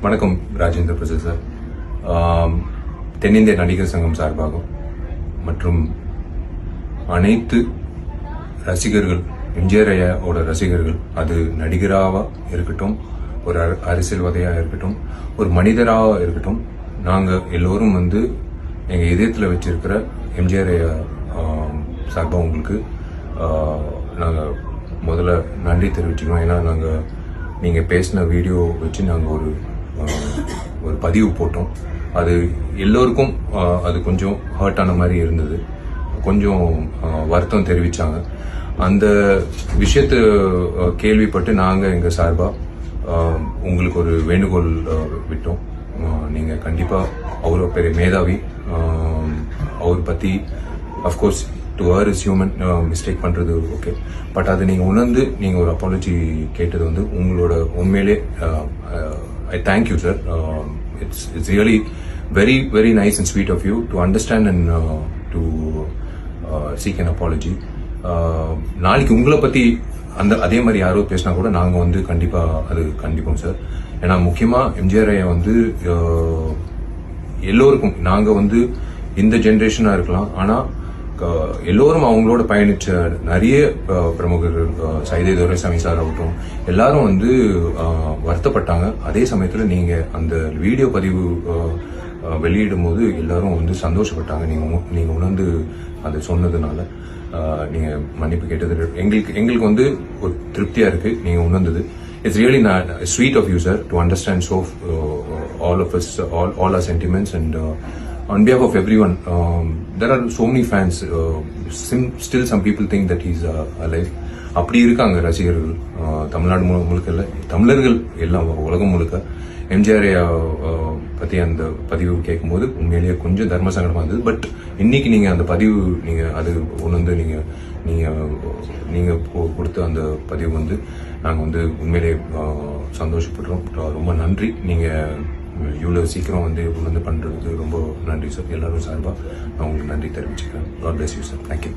வணக்கம் ராஜேந்திர பிரசாத் சார். தென்னிந்திய நடிகர் சங்கம் சார்பாகும் மற்றும் அனைத்து ரசிகர்கள், எம்ஜிஆர் ஐயாவோட ரசிகர்கள், அது நடிகராக இருக்கட்டும், ஒரு அரசியல்வாதியாக இருக்கட்டும், ஒரு மனிதராக இருக்கட்டும், நாங்கள் எல்லோரும் எங்கள் இதயத்தில் வச்சிருக்கிற எம்ஜிஆர் ஐயா சார்பாக உங்களுக்கு நாங்கள் முதல்ல நன்றி தெரிவிச்சுக்கோம். ஏன்னா நீங்கள் பேசின வீடியோ வச்சு நாங்கள் ஒரு பதிவு போட்டோம். அது எல்லோருக்கும் அது கொஞ்சம் ஹர்ட் ஆன மாதிரி இருந்தது, கொஞ்சம் வருத்தம் தெரிவித்தாங்க. அந்த விஷயத்தை கேள்விப்பட்டு நாங்கள் எங்கள் சார்பாக உங்களுக்கு ஒரு வேண்டுகோள் விட்டோம். நீங்கள் கண்டிப்பாக அவ்வளோ பெரிய மேதாவி, அவர் பற்றி of course to err is human, mistake பண்ணுறது ஓகே, பட் அதை நீங்கள் உணர்ந்து நீங்கள் ஒரு அப்பாலஜி கேட்டது உங்களோட உண்மையிலே I thank you sir. It's really very very nice and sweet of you to understand and to seek an apology. நாளைக்கு உங்களை பற்றி அதே மாதிரி யாரோ பேசினா கூட நாங்கள் கண்டிப்பாக அது கண்டிப்போம் சார். ஏன்னா முக்கியமாக எம்ஜிஆர் ஐயா எல்லோருக்கும், நாங்கள் இந்த ஜென்ரேஷனாக இருக்கலாம், ஆனால் எல்லோரும் அவங்களோட பயணிச்ச நிறைய பிரமுகர்கள், சைதை துரைசாமி சார் ஆகட்டும், எல்லாரும் வருத்தப்பட்டாங்க. அதே சமயத்தில் நீங்கள் அந்த வீடியோ பதிவு வெளியிடும் போது எல்லாரும் சந்தோஷப்பட்டாங்க. நீங்கள் உணர்ந்து அதை சொன்னதுனால நீங்கள் மன்னிப்பு கேட்டது எங்களுக்கு ஒரு திருப்தியாக இருக்கு. நீங்கள் உணர்ந்தது. It's really sweet of you, sir, to understand all of us, all our sentiments, and on behalf of everyone, there are so many fans. Still, some people think that he's alive. அப்படி இருக்காங்க ரசிகர்கள், தமிழ்நாடு முழுக்க இல்லை, தமிழர்கள் எல்லாம் உலகம் முழுக்க. எம்ஜிஆர் பற்றி அந்த பதிவு கேட்கும்போது உண்மையிலேயே கொஞ்சம் தர்ம சங்கடமாக இருந்தது. பட் இன்னைக்கு நீங்கள் அந்த பதிவு அது ஒன்று நீங்கள் கொடுத்த அந்த பதிவு நாங்கள் உண்மையிலே சந்தோஷப்படுறோம். ரொம்ப நன்றி. நீங்கள் இவ்வளோ சீக்கிரம் பண்ணுறது ரொம்ப நன்றி சார். எல்லாரும் சார்பாக நான் உங்களுக்கு நன்றி தெரிவிச்சுக்கிறேன். God bless you, sir. Thank you.